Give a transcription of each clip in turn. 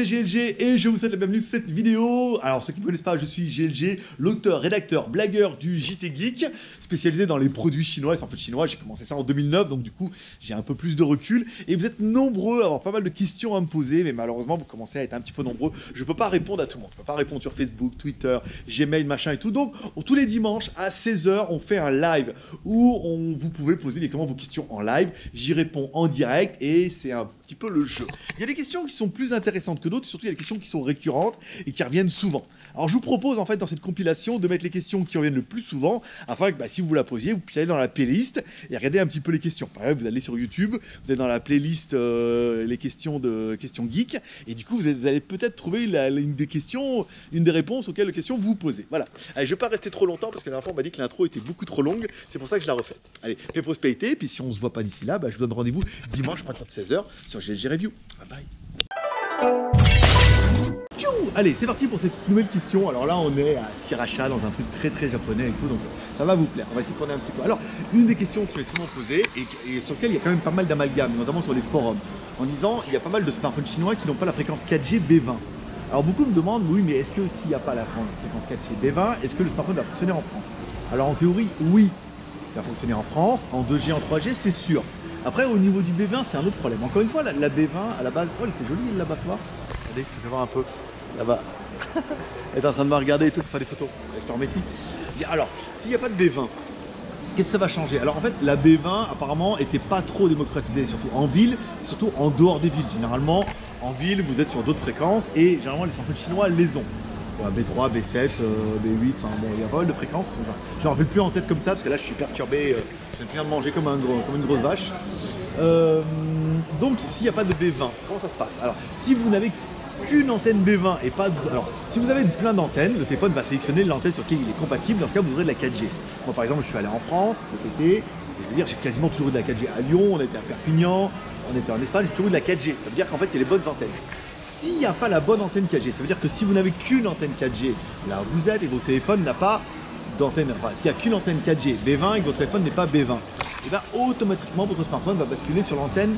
c'est GLG et je vous souhaite la bienvenue sur cette vidéo. Alors ceux qui ne me connaissent pas, je suis GLG, l'auteur, rédacteur, blagueur du JT Geek, spécialisé dans les produits chinois. En fait chinois, j'ai commencé ça en 2009, donc du coup j'ai un peu plus de recul. Et vous êtes nombreux à avoir pas mal de questions à me poser, mais malheureusement vous commencez à être un petit peu nombreux. Je ne peux pas répondre à tout le monde, je ne peux pas répondre sur Facebook, Twitter, Gmail, machin et tout. Donc tous les dimanches à 16 h, on fait un live où vous pouvez poser directement vos questions en live. J'y réponds en direct et c'est un petit peu le jeu. Il y a des questions qui sont plus intéressantes que d'autres, et surtout il y a des questions qui sont récurrentes et qui reviennent souvent. Alors je vous propose en fait dans cette compilation de mettre les questions qui reviennent le plus souvent, afin que si vous la posiez, vous puissiez aller dans la playlist et regarder un petit peu les questions. Par exemple, vous allez sur YouTube, vous êtes dans la playlist les questions geek, et du coup vous allez peut-être trouver une des réponses auxquelles les questions vous posez. Voilà. Allez, je ne vais pas rester trop longtemps parce que la dernière fois on m'a dit que l'intro était beaucoup trop longue, c'est pour ça que je la refais. Allez, fais pause PayT, puis si on se voit pas d'ici là, je vous donne rendez-vous dimanche à partir de 16 h sur GLG Review. Bye bye. Allez, c'est parti pour cette nouvelle question. Alors là, on est à Sriracha dans un truc très japonais et tout, donc ça va vous plaire. On va essayer de tourner un petit peu. Alors, une des questions qui m'est souvent posée et sur laquelle il y a quand même pas mal d'amalgames, notamment sur les forums, en disant il y a pas mal de smartphones chinois qui n'ont pas la fréquence 4G B20. Alors beaucoup me demandent, oui, mais est-ce que s'il n'y a pas la fréquence 4G B20, est-ce que le smartphone va fonctionner en France? Alors en théorie, oui, il va fonctionner en France, en 2G, en 3G, c'est sûr. Après, au niveau du B20, c'est un autre problème. Encore une fois, la B20, à la base, oh, elle était jolie, l'abattoir. Regardez, je vais voir un peu. Là-bas. Elle est en train de me regarder et tout pour faire des photos. Je te remercie. Alors, s'il n'y a pas de B20, qu'est-ce que ça va changer? Alors en fait, la B20 apparemment n'était pas trop démocratisée, surtout en ville, surtout en dehors des villes. Généralement, en ville, vous êtes sur d'autres fréquences et généralement les smartphones chinois les ont. B3, B7, B8, enfin bon, il y a pas mal de fréquences. Je ne me rappelle plus en tête comme ça parce que là je suis perturbé, je viens de manger comme une grosse vache. Donc s'il n'y a pas de B20, comment ça se passe? Alors si vous n'avez qu'une antenne B20 et pas de... Alors si vous avez plein d'antennes, le téléphone va sélectionner l'antenne sur laquelle il est compatible. Dans ce cas vous aurez de la 4G. Moi par exemple je suis allé en France cet été, et je veux dire j'ai quasiment toujours eu de la 4G à Lyon, on était à Perpignan, on était en Espagne, j'ai toujours eu de la 4G. Ça veut dire qu'en fait il y a les bonnes antennes. S'il n'y a pas la bonne antenne 4G, ça veut dire que si vous n'avez qu'une antenne 4G, là où vous êtes et votre téléphone n'a pas d'antenne, enfin s'il n'y a qu'une antenne 4G B20 et que votre téléphone n'est pas B20, et bien automatiquement votre smartphone va basculer sur l'antenne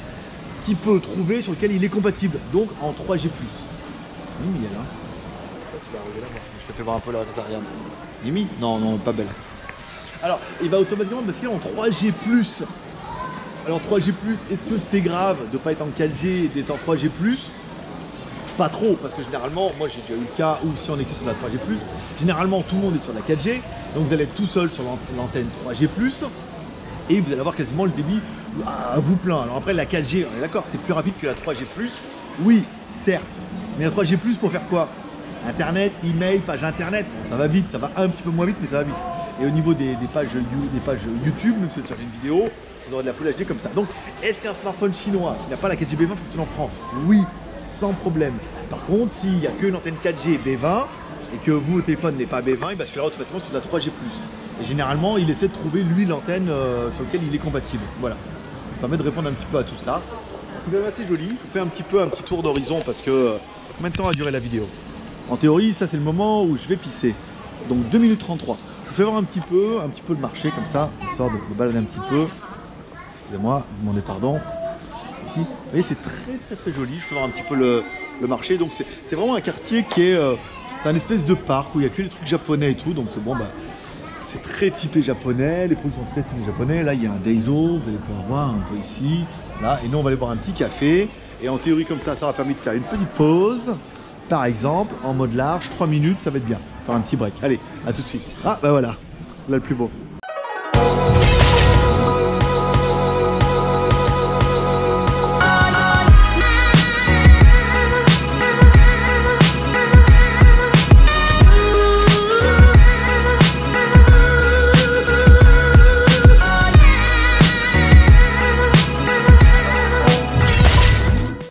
qu'il peut trouver sur lequel il est compatible, donc en 3G+. Mimi, elle, hein. Tu vas arriver là, moi. Je te fais voir un peu là, regarde. Mimi? Non, pas belle. Alors, il va automatiquement basculer en 3G+. Alors 3G+, est-ce que c'est grave de ne pas être en 4G et d'être en 3G+? Pas trop, parce que généralement, moi j'ai déjà eu le cas où si on est sur la 3G+, généralement tout le monde est sur la 4G, donc vous allez être tout seul sur l'antenne 3G+, et vous allez avoir quasiment le débit à vous plein. Alors après la 4G, on est d'accord, c'est plus rapide que la 3G+, oui, certes, mais la 3G+, pour faire quoi? Internet, email, page internet, bon, ça va vite, ça va un petit peu moins vite, mais ça va vite. Et au niveau des pages YouTube, même si vous cherchez une vidéo, vous aurez de la Full HD comme ça. Donc, est-ce qu'un smartphone chinois qui n'a pas la 4G B20 fonctionne en France? Oui, sans problème. Par contre, s'il n'y a qu'une antenne 4G B20 et que vous, votre téléphone n'est pas B20, il basculera automatiquement sur la 3G+. Et généralement, il essaie de trouver, lui, l'antenne sur laquelle il est compatible. Voilà. Ça permet de répondre un petit peu à tout ça. C'est quand même assez joli. Je vous fais un petit tour d'horizon parce que combien de temps a duré la vidéo? En théorie, ça c'est le moment où je vais pisser. Donc 2 minutes 33. Je vous fais voir un petit peu le marché comme ça, histoire de me balader un petit peu. Excusez-moi, vous demandez pardon. Ici, vous voyez, c'est très joli. Je fais voir un petit peu le marché. Donc c'est vraiment un quartier qui est, c'est un espèce de parc où il n'y a que des trucs japonais et tout. Donc bon c'est très typé japonais. Les produits sont très typés japonais. Là il y a un Daiso, vous allez pouvoir voir un peu ici. Là, et nous on va aller boire un petit café. Et en théorie comme ça aura permis de faire une petite pause. Par exemple, en mode large, 3 minutes, ça va être bien. Faire un petit break. Allez, à tout de suite. Ah, bah voilà, là le plus beau.